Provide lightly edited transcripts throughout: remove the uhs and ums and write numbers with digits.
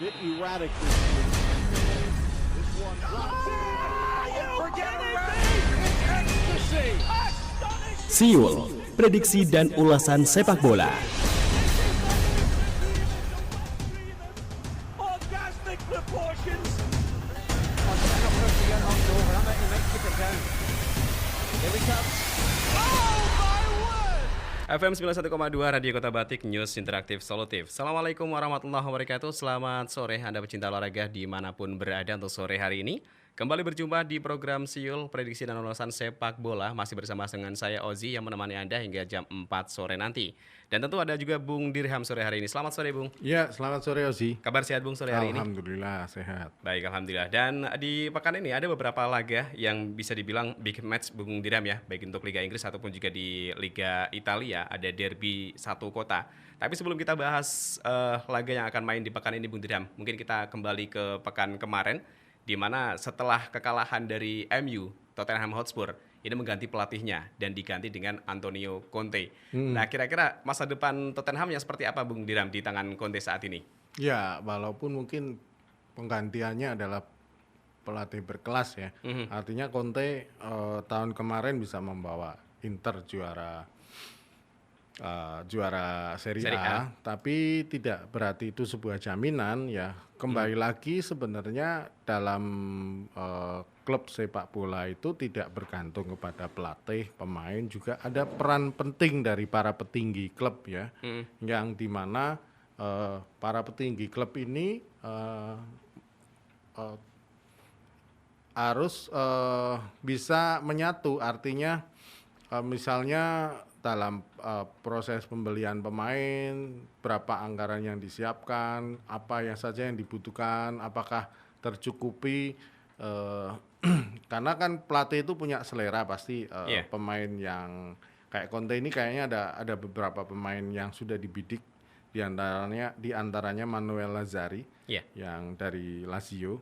bit erratic this year. This one drops. Forget anything! It's ecstasy! Siul, prediksi dan ulasan sepak bola. Orgasmic proportions! Here we come. Oh my word! FM 91,2 Radio Kota Batik, News Interaktif Solutif. Assalamualaikum warahmatullahi wabarakatuh. Selamat sore Anda pecinta olahraga dimanapun berada untuk sore hari ini. Kembali berjumpa di program Siul, prediksi dan ulasan sepak bola. Masih bersama dengan saya Ozi yang menemani Anda hingga jam 4 sore nanti. Dan tentu ada juga Bung Dirham sore hari ini. Selamat sore Bung. Ya, selamat sore Ozi. Kabar sehat Bung sore hari ini? Alhamdulillah sehat. Baik, Alhamdulillah. Dan di pekan ini ada beberapa laga yang bisa dibilang big match Bung Dirham ya. Baik untuk Liga Inggris ataupun juga di Liga Italia. Ada derby satu kota. Tapi sebelum kita bahas laga yang akan main di pekan ini Bung Dirham, mungkin kita kembali ke pekan kemarin, di mana setelah kekalahan dari MU, Tottenham Hotspur, ini mengganti pelatihnya dan diganti dengan Antonio Conte. Nah, kira-kira masa depan Tottenham yang seperti apa Bung Dirham di tangan Conte saat ini? Ya, walaupun mungkin penggantiannya adalah pelatih berkelas ya. Artinya Conte tahun kemarin bisa membawa Inter juara Serie Serie A. A, tapi tidak berarti itu sebuah jaminan ya. Kembali lagi sebenarnya dalam klub sepak bola itu tidak bergantung kepada pelatih, pemain, juga ada peran penting dari para petinggi klub ya, yang dimana para petinggi klub ini harus bisa menyatu, artinya misalnya dalam proses pembelian pemain, berapa anggaran yang disiapkan, apa yang saja yang dibutuhkan, apakah tercukupi, karena kan pelatih itu punya selera pasti. Pemain yang kayak Conte ini kayaknya ada beberapa pemain yang sudah dibidik, diantaranya Manuel Lazzari yang dari Lazio.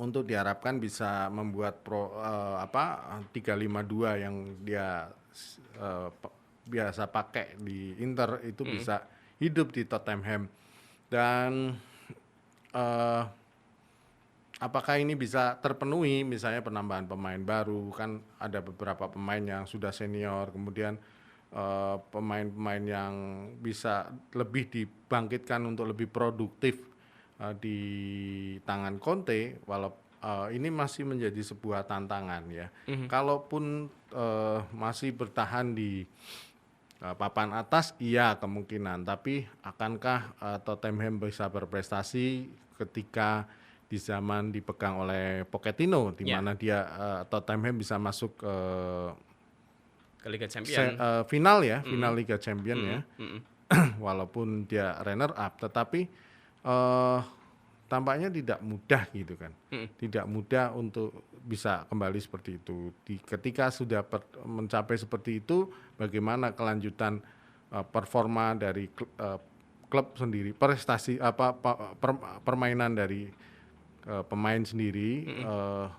Untuk diharapkan bisa membuat 3-5-2 yang dia biasa pakai di Inter itu bisa hidup di Tottenham. Dan apakah ini bisa terpenuhi, misalnya penambahan pemain baru, kan ada beberapa pemain yang sudah senior, kemudian pemain-pemain yang bisa lebih dibangkitkan untuk lebih produktif di tangan Conte, walaupun ini masih menjadi sebuah tantangan ya. Kalaupun masih bertahan di papan atas, iya kemungkinan. Tapi akankah Tottenham bisa berprestasi ketika di zaman dipegang oleh Pochettino, di mana dia Tottenham bisa masuk Ke Liga Champions. Final Liga Champions ya. Walaupun dia runner up, tetapi tampaknya tidak mudah gitu kan. Tidak mudah untuk bisa kembali seperti itu. Ketika sudah mencapai seperti itu, bagaimana kelanjutan performa dari klub sendiri, prestasi permainan dari pemain sendiri,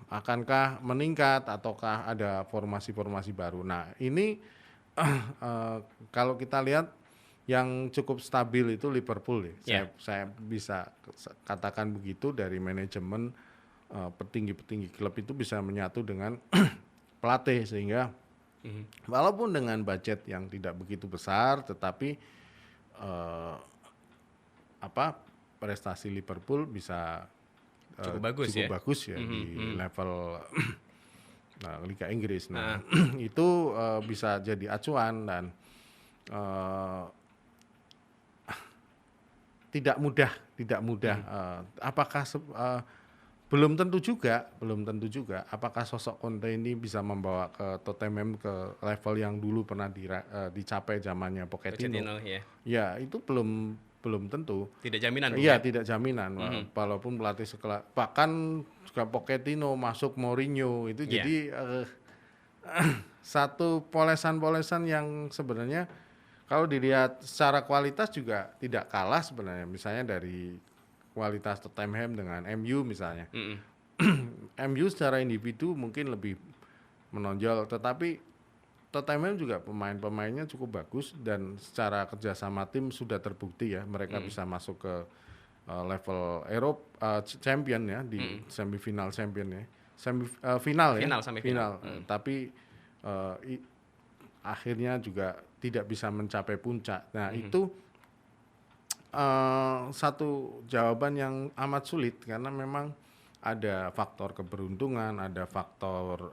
akankah meningkat ataukah ada formasi-formasi baru. Nah, ini kalau kita lihat yang cukup stabil itu Liverpool ya. Saya bisa katakan begitu, dari manajemen, petinggi-petinggi klub itu bisa menyatu dengan pelatih, sehingga walaupun dengan budget yang tidak begitu besar, tetapi prestasi Liverpool bisa Cukup bagus ya? Di level Liga Inggris. Nah, itu bisa jadi acuan, dan tidak mudah. Apakah belum tentu juga apakah sosok Conte ini bisa membawa ke Tottenham ke level yang dulu pernah dicapai zamannya Pochettino. Ya, itu belum tentu. Tidak jaminan. Iya, tidak jaminan. Walaupun pelatih sekelas, bahkan juga Pochettino masuk Mourinho itu jadi satu polesan-polesan yang sebenarnya kalau dilihat secara kualitas juga tidak kalah sebenarnya. Misalnya dari kualitas Tottenham dengan MU misalnya. MU secara individu mungkin lebih menonjol, tetapi Tottenham juga pemain-pemainnya cukup bagus, dan secara kerjasama tim sudah terbukti ya, mereka bisa masuk ke level Eropa champion ya di semifinal champion ya. Final ya. Semifinal. Tapi akhirnya juga tidak bisa mencapai puncak. Nah, itu satu jawaban yang amat sulit karena memang ada faktor keberuntungan, ada faktor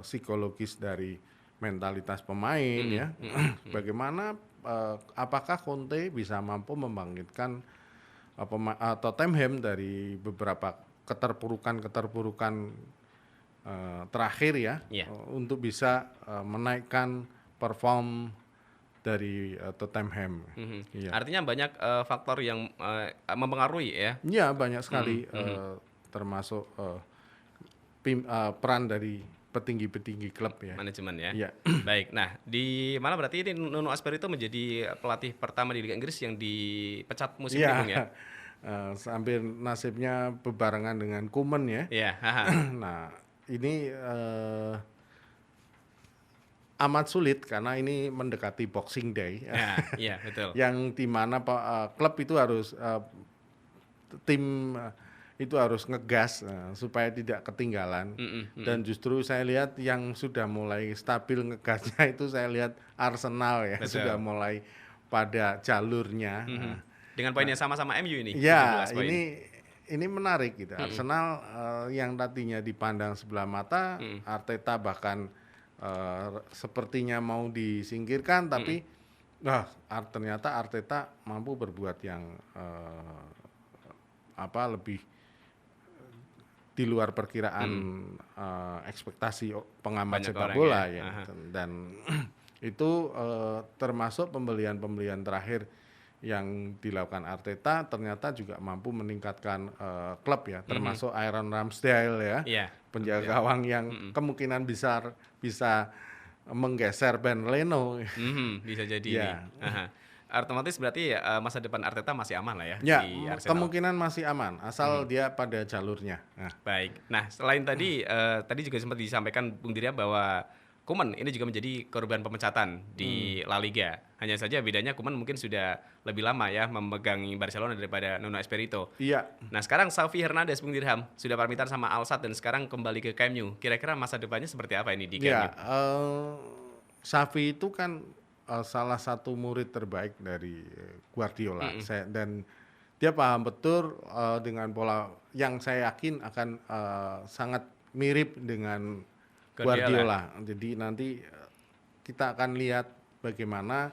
psikologis dari mentalitas pemain ya. Bagaimana apakah Conte bisa mampu membangkitkan Tottenham dari beberapa keterpurukan terakhir ya, untuk bisa menaikkan perform dari Tottenham. Iya. Artinya banyak faktor yang mempengaruhi ya. Iya, banyak sekali termasuk peran dari petinggi-petinggi klub ya. Manajemen ya. Iya. Baik. Nah, di mana berarti ini Nuno Espirito menjadi pelatih pertama di Liga Inggris yang dipecat musim ini, Bung ya? Hampir nasibnya bebarengan dengan Koeman ya. Iya. Nah, ini amat sulit karena ini mendekati Boxing Day. Iya, betul. Yang dimana klub itu harus tim itu harus ngegas supaya tidak ketinggalan. Dan justru saya lihat yang sudah mulai stabil ngegasnya itu saya lihat Arsenal ya. Betul. Sudah mulai pada jalurnya. Dengan poin yang sama-sama MU ini. Ya, 17 poin. ini menarik gitu. Arsenal yang tadinya dipandang sebelah mata, Arteta bahkan sepertinya mau disingkirkan, tapi ternyata Arteta mampu berbuat yang lebih di luar perkiraan ekspektasi pengamat sepak bola ya. Dan itu termasuk pembelian terakhir yang dilakukan Arteta ternyata juga mampu meningkatkan klub ya, termasuk Aaron Ramsdale ya, penjaga gawang yang kemungkinan besar bisa menggeser Ben Leno. Bisa jadi ini. Otomatis berarti masa depan Arteta masih aman lah ya, Ya, di Arsenal. kemungkinan masih aman asal dia pada jalurnya. Baik. Nah, selain tadi juga sempat disampaikan Bung Dirya bahwa Koeman ini juga menjadi korban pemecatan di La Liga. Hanya saja bedanya Koeman mungkin sudah lebih lama ya memegang Barcelona daripada Nuno Espirito. Iya. Nah, sekarang Xavi Hernandez, Bung Dirham, sudah pamitan sama Al Sadd dan sekarang kembali ke Camp Nou. Kira-kira masa depannya seperti apa ini di Camp Nou? Xavi itu kan salah satu murid terbaik dari Guardiola. Dan dia paham betul dengan pola yang saya yakin akan sangat mirip dengan Guardiola. Jadi nanti kita akan lihat bagaimana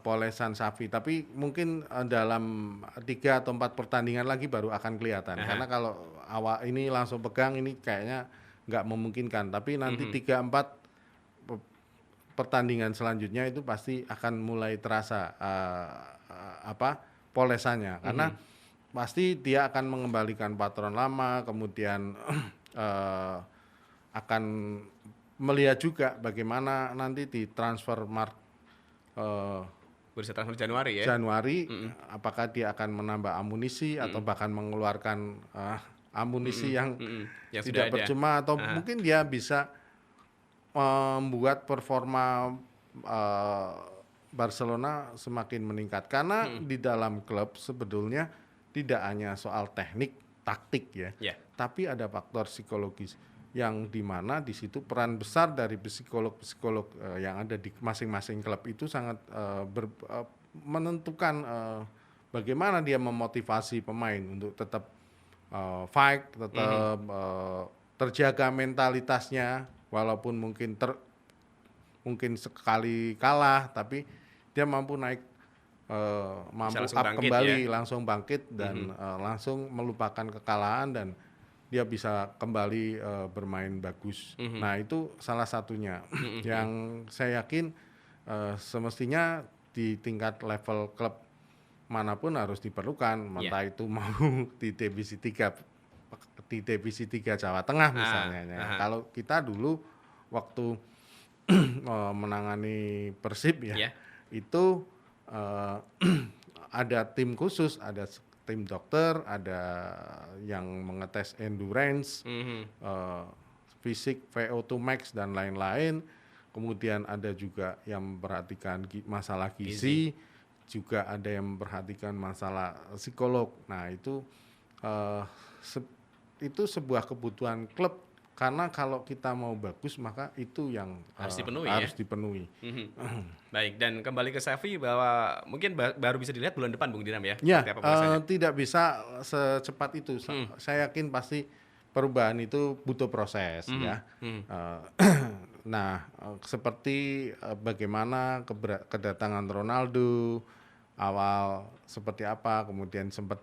polesan Xavi. Tapi mungkin dalam 3 atau 4 pertandingan lagi baru akan kelihatan. Karena kalau awal ini langsung pegang ini kayaknya nggak memungkinkan. Tapi nanti 3-4 pertandingan selanjutnya itu pasti akan mulai terasa polesannya. Karena pasti dia akan mengembalikan patron lama, kemudian akan melihat juga bagaimana nanti di transfer Bursa transfer Januari ya. Januari, apakah dia akan menambah amunisi atau bahkan mengeluarkan amunisi yang tidak percuma atau mungkin dia bisa membuat performa Barcelona semakin meningkat karena di dalam klub sebetulnya tidak hanya soal teknik taktik ya, tapi ada faktor psikologis yang dimana di situ peran besar dari psikolog yang ada di masing-masing klub itu sangat menentukan bagaimana dia memotivasi pemain untuk tetap fight, tetap terjaga mentalitasnya walaupun mungkin sekali kalah tapi dia mampu naik mampu up kembali ya? Langsung bangkit dan langsung melupakan kekalahan dan dia bisa kembali bermain bagus. Nah itu salah satunya yang saya yakin semestinya di tingkat level klub manapun harus diperlukan. Entah itu mau di divisi 3 Jawa Tengah misalnya. Kalau kita dulu waktu menangani Persib ya, itu ada tim khusus, ada tim dokter, ada yang mengetes endurance, fisik, VO2 max dan lain-lain. Kemudian ada juga yang memperhatikan masalah gizi. juga ada yang memperhatikan masalah psikolog. Nah, itu sebuah kebutuhan klub, karena kalau kita mau bagus maka itu yang Harus dipenuhi, harus ya? dipenuhi. Baik, dan kembali ke Xavi bahwa mungkin baru bisa dilihat bulan depan Bung Diram ya? Ya, seperti apa prosesnya. tidak bisa secepat itu. Saya yakin pasti perubahan itu butuh proses ya. Nah, seperti bagaimana kedatangan Ronaldo awal seperti apa, kemudian sempat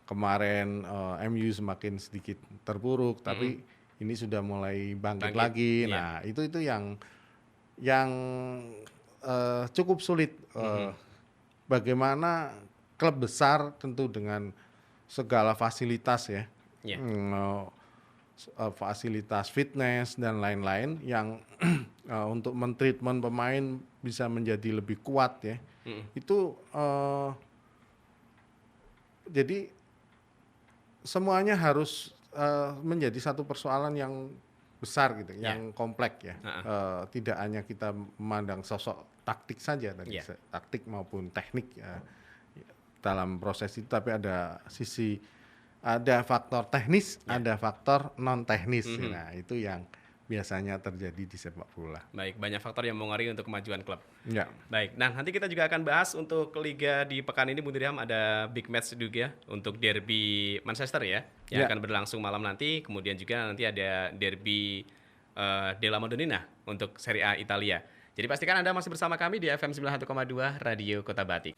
kemarin MU semakin sedikit terpuruk, tapi ini sudah mulai bangkit lagi. Iya. Nah, itu yang cukup sulit. Bagaimana klub besar tentu dengan segala fasilitas ya, Iya. fasilitas fitness dan lain-lain yang untuk mentreatment pemain bisa menjadi lebih kuat ya. Itu jadi semuanya harus menjadi satu persoalan yang besar gitu, yang kompleks ya. Tidak hanya kita memandang sosok taktik saja tadi, taktik maupun teknik dalam proses itu, tapi ada faktor teknis, ada faktor non teknis. Nah, itu yang biasanya terjadi di sepak bola. Baik, banyak faktor yang mempengaruhi untuk kemajuan klub. Ya. Baik, nah nanti kita juga akan bahas untuk liga di pekan ini Bung Dirham, ada big match juga untuk derby Manchester ya, yang akan berlangsung malam nanti. Kemudian juga nanti ada derby della Madonnina untuk Serie A Italia. Jadi pastikan Anda masih bersama kami di FM 91,2 Radio Kota Batik.